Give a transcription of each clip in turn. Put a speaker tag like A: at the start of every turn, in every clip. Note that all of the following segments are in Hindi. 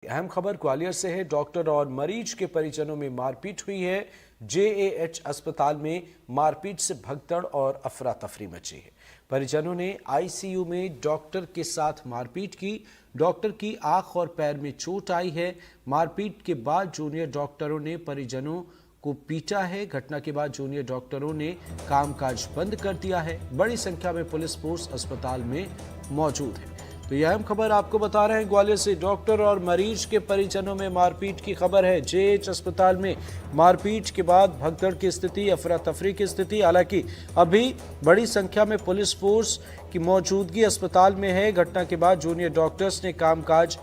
A: अहम खबर ग्वालियर से है। डॉक्टर और मरीज के परिजनों में मारपीट हुई है। जेएएच अस्पताल में मारपीट से भगदड़ और अफरा तफरी मची है। परिजनों ने आईसीयू में डॉक्टर के साथ मारपीट की। डॉक्टर की आंख और पैर में चोट आई है। मारपीट के बाद जूनियर डॉक्टरों ने परिजनों को पीटा है। घटना के बाद जूनियर डॉक्टरों ने कामकाज बंद कर दिया है। बड़ी संख्या में पुलिस फोर्स अस्पताल में मौजूद है। तो यह अहम खबर आपको बता रहे हैं ग्वालियर से। डॉक्टर और मरीज के परिजनों में मारपीट की खबर है। जेएच अस्पताल में मारपीट के बाद भगदड़ की स्थिति, अफरा तफरी की स्थिति। हालांकि अभी बड़ी संख्या में पुलिस फोर्स की मौजूदगी अस्पताल में है। घटना के बाद जूनियर डॉक्टर्स ने कामकाज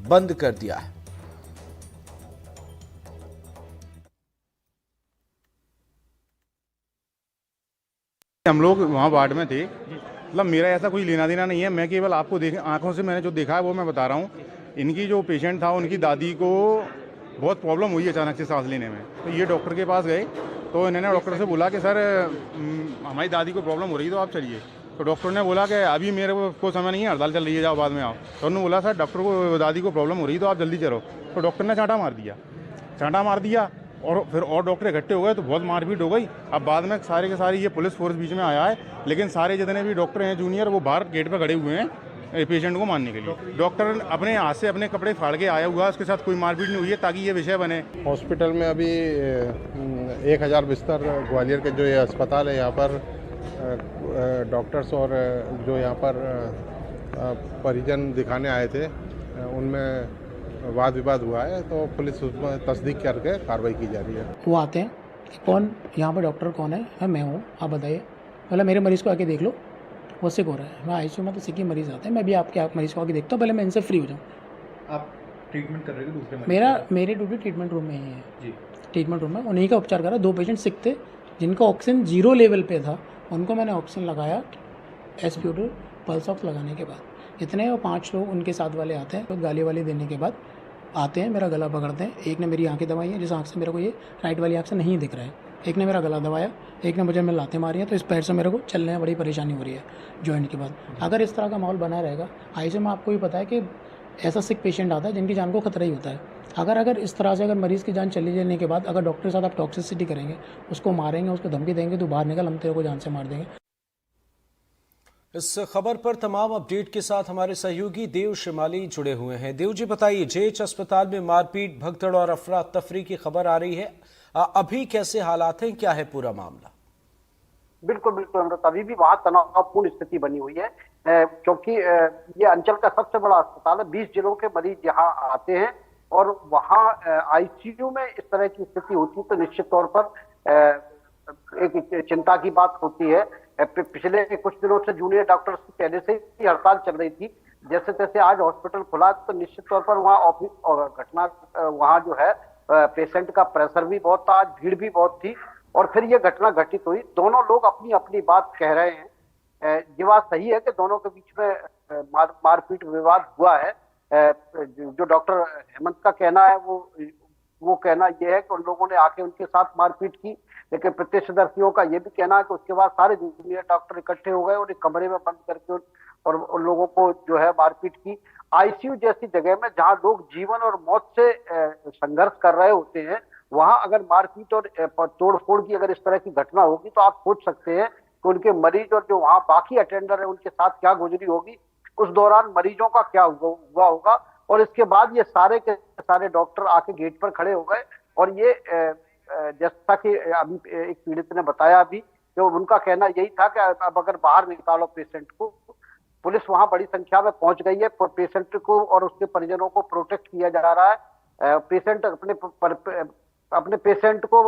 A: बंद कर दिया है।
B: हम लोग वहाँ वार्ड में थे। मतलब मेरा ऐसा कोई लेना देना नहीं है। मैं केवल आपको आंखों से मैंने जो देखा है वो मैं बता रहा हूँ। इनकी जो पेशेंट था उनकी दादी को बहुत प्रॉब्लम हुई अचानक से सांस लेने में। तो ये डॉक्टर के पास गए तो इन्होंने डॉक्टर से बोला कि सर हमारी दादी को प्रॉब्लम हो रही है तो आप चलिए। तो डॉक्टर ने बोला कि अभी मेरे को समय नहीं है, हड़ताल चल रही है, जाओ बाद में आओ। तो उन्होंने बोला सर डॉक्टर को दादी को प्रॉब्लम हो रही है तो आप जल्दी चलो। तो डॉक्टर ने चांटा मार दिया और फिर और डॉक्टर इकट्ठे हो गए तो बहुत मारपीट हो गई। अब बाद में सारे के सारे ये पुलिस फोर्स बीच में आया है, लेकिन सारे जितने भी डॉक्टर हैं जूनियर वो बाहर गेट पर खड़े हुए हैं पेशेंट को मारने के लिए। डॉक्टर अपने हाथ से अपने कपड़े फाड़ के आया हुआ है, उसके साथ कोई मारपीट नहीं हुई है ताकि ये विषय बने।
C: हॉस्पिटल में अभी 1000 बिस्तर ग्वालियर के जो ये अस्पताल है यहाँ पर डॉक्टर्स और जो यहाँ पर परिजन दिखाने आए थे उनमें वाद विवाद हुआ है। तो पुलिस उसमें तस्दीक करके कार्रवाई की जा रही है।
D: वो आते हैं, कौन यहाँ पर डॉक्टर कौन है? मैं हूँ, आप बताइए। पहले मेरे मरीज़ को आके देख लो, वो सिक हो रहा है। मैं आईसीयू में तो सिक ही मरीज़ आते हैं, मैं भी आपके मरीज़ को आके देखता हूँ। पहले मैं इनसे फ्री हो जाऊँ।
E: आप ट्रीटमेंट कर रहे हो दूसरे मरीज?
D: मेरी ड्यूटी ट्रीटमेंट रूम में ही है
E: जी।
D: ट्रीटमेंट रूम में उन्हीं का उपचार करा। 2 पेशेंट सिक थे जिनका ऑक्सीजन 0 लेवल पे था, उनको मैंने ऑक्सीजन लगाया एस्प्यूटर पल्स ऑक्स लगाने के बाद। इतने और 5 लोग उनके साथ वाले आते हैं, तो गाली वाली देने के बाद आते हैं, मेरा गला पकड़ते हैं। एक ने मेरी आंखें दबाई हैं, जिस आंख से मेरे को ये राइट वाली आंख से नहीं दिख रहा है। एक ने मेरा गला दबाया, एक ने मुझे लातें मारी हैं। तो इस पैर से मेरे को चलने में बड़ी परेशानी हो रही है जॉइंट के बाद। अगर इस तरह का माहौल बना रहेगा, आईसीयू में आपको भी पता है कि ऐसा सिक पेशेंट आता है जिनकी जान को खतरा ही होता है। अगर इस तरह से अगर मरीज़ की जान चली जाने के बाद अगर डॉक्टर के साथ आप टॉक्सिसिटी करेंगे, उसको मारेंगे, उसको धमकी देंगे, तो बाहर निकल, हम तेरे को जान से मार देंगे।
A: इस खबर पर तमाम अपडेट के साथ हमारे सहयोगी देव शिमाली जुड़े हुए हैं। देव जी बताइए, जेएच अस्पताल में मारपीट, भगदड़ और अफरा तफरी की खबर आ रही है। अभी कैसे हालात हैं, क्या है पूरा मामला?
F: बिल्कुल बिल्कुल अमृत, अभी भी वहां तनावपूर्ण स्थिति बनी हुई है क्योंकि ये अंचल का सबसे बड़ा अस्पताल है। 20 जिलों के मरीज यहाँ आते हैं और वहाँ आईसीयू में इस तरह की स्थिति होती है तो निश्चित तौर पर एक चिंता की बात होती है। पिछले कुछ दिनों से जूनियर डॉक्टर्स की पहले से ही हड़ताल चल रही थी। जैसे तैसे आज हॉस्पिटल खुला तो निश्चित तौर पर वहाँ ऑफिस और घटना वहाँ जो है पेशेंट का प्रेशर भी बहुत था, आज भीड़ भी बहुत थी और फिर ये घटना घटित हुई। दोनों लोग अपनी अपनी बात कह रहे हैं। ये बात सही है कि दोनों के बीच में मारपीट विवाद हुआ है। जो डॉक्टर हेमंत का कहना है वो कहना यह है कि उन लोगों ने आके उनके साथ मारपीट की, लेकिन प्रत्यक्षदर्शियों का यह भी कहना है कि उसके बाद सारे जूनियर डॉक्टर इकट्ठे हो गए और एक कमरे में बंद करके और उन लोगों को जो है मारपीट की। आईसीयू जैसी जगह में जहां लोग जीवन और मौत से संघर्ष कर रहे होते हैं, वहां अगर मारपीट और तोड़फोड़ की अगर इस तरह की घटना होगी तो आप सोच सकते हैं कि उनके मरीज और जो वहां बाकी अटेंडर है उनके साथ क्या गुजरी होगी, उस दौरान मरीजों का क्या हुआ होगा। और इसके बाद ये सारे के सारे डॉक्टर आके गेट पर खड़े हो गए और ये जैसा कि अभी एक पीड़ित ने बताया अभी, तो उनका कहना यही था कि अब अगर बाहर निकालो पेशेंट को। पुलिस वहां बड़ी संख्या में पहुंच गई है, पेशेंट को और उसके परिजनों को प्रोटेक्ट किया जा रहा है। पेशेंट अपने पेशेंट को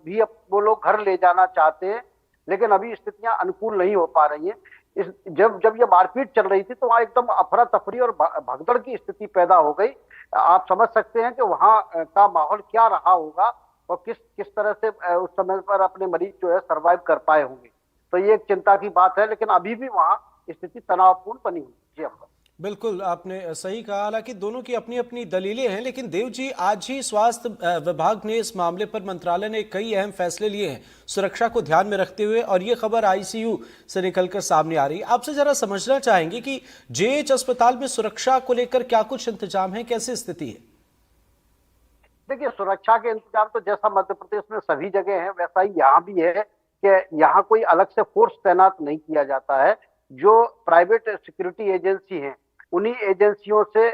F: भी वो लोग घर ले जाना चाहते हैं, लेकिन अभी स्थितियां अनुकूल नहीं हो पा रही हैं। जब ये मारपीट चल रही थी तो वहां एकदम अफरा तफरी और भगदड़ की स्थिति पैदा हो गई। आप समझ सकते हैं कि वहां का माहौल क्या रहा होगा और किस तरह से उस समय पर अपने मरीज जो है सरवाइव कर पाए होंगे। तो ये एक चिंता की बात है, लेकिन अभी भी वहां स्थिति तनावपूर्ण बनी हुई है। जी।
A: बिल्कुल आपने सही कहा। हालांकि दोनों की अपनी अपनी दलीलें हैं, लेकिन देव जी आज ही स्वास्थ्य विभाग ने इस मामले पर मंत्रालय ने कई अहम फैसले लिए हैं सुरक्षा को ध्यान में रखते हुए, और ये खबर आईसीयू से निकलकर सामने आ रही है। आपसे जरा समझना चाहेंगे कि जेएच अस्पताल में सुरक्षा को लेकर क्या कुछ इंतजाम है, कैसी स्थिति है?
F: देखिए, सुरक्षा के इंतजाम तो जैसा मध्य प्रदेश में सभी जगह है वैसा ही यहाँ भी है कि यहाँ कोई अलग से फोर्स तैनात नहीं किया जाता है। जो प्राइवेट सिक्योरिटी एजेंसी हैं उन्हीं एजेंसियों से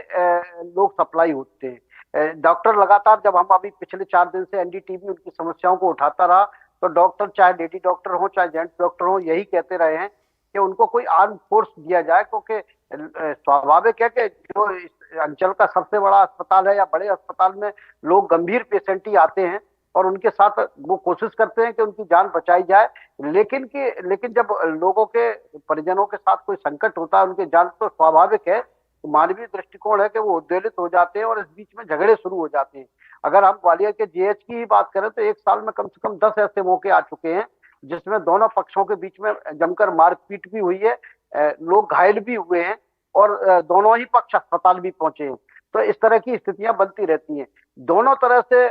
F: लोग सप्लाई होते हैं। डॉक्टर लगातार, जब हम अभी पिछले 4 दिन से एनडीटीवी उनकी समस्याओं को उठाता रहा, तो डॉक्टर चाहे लेडी डॉक्टर हो चाहे जेंट्स डॉक्टर हो यही कहते रहे हैं कि उनको कोई आर्म फोर्स दिया जाए, क्योंकि स्वाभाविक है कि जो इस अंचल का सबसे बड़ा अस्पताल है या बड़े अस्पताल में लोग गंभीर पेशेंट ही आते हैं और उनके साथ वो कोशिश करते हैं कि उनकी जान बचाई जाए। लेकिन जब लोगों के परिजनों के साथ कोई संकट होता है उनकी जान, तो स्वाभाविक है, तो मानवीय दृष्टिकोण है कि वो उद्वेलित हो जाते हैं और इस बीच में झगड़े शुरू हो जाते हैं। अगर हम ग्वालियर के जेएच की ही बात करें तो एक साल में कम से कम 10 ऐसे मौके आ चुके हैं जिसमें दोनों पक्षों के बीच में जमकर मारपीट भी हुई है, लोग घायल भी हुए हैं और दोनों ही पक्ष अस्पताल भी पहुंचे हैं। तो इस तरह की स्थितियां बनती रहती हैं। दोनों तरह से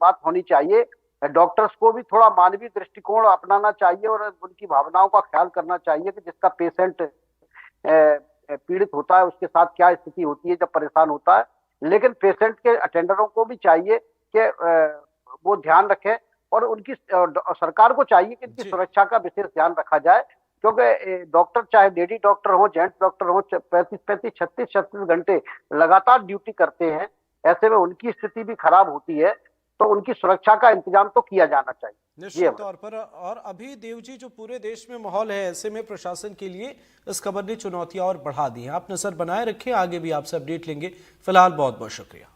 F: बात होनी चाहिए। डॉक्टर्स को भी थोड़ा मानवीय दृष्टिकोण अपनाना चाहिए और उनकी भावनाओं का ख्याल करना चाहिए कि जिसका पेशेंट पीड़ित होता है उसके साथ क्या स्थिति होती है जब परेशान होता है। लेकिन पेशेंट के अटेंडरों को भी चाहिए कि वो ध्यान रखें और उनकी सरकार को चाहिए कि इनकी सुरक्षा का विशेष ध्यान रखा जाए, क्योंकि डॉक्टर चाहे लेडी डॉक्टर हो जेंट्स डॉक्टर हो 35-36 घंटे लगातार ड्यूटी करते हैं। ऐसे में उनकी स्थिति भी खराब होती है, तो उनकी सुरक्षा का इंतजाम तो किया जाना चाहिए
A: निश्चित तौर पर। और अभी देवजी जो पूरे देश में माहौल है, ऐसे में प्रशासन के लिए इस खबर ने चुनौतियां और बढ़ा दी हैं। आप नजर बनाए रखें, आगे भी आपसे अपडेट लेंगे। फिलहाल बहुत बहुत शुक्रिया।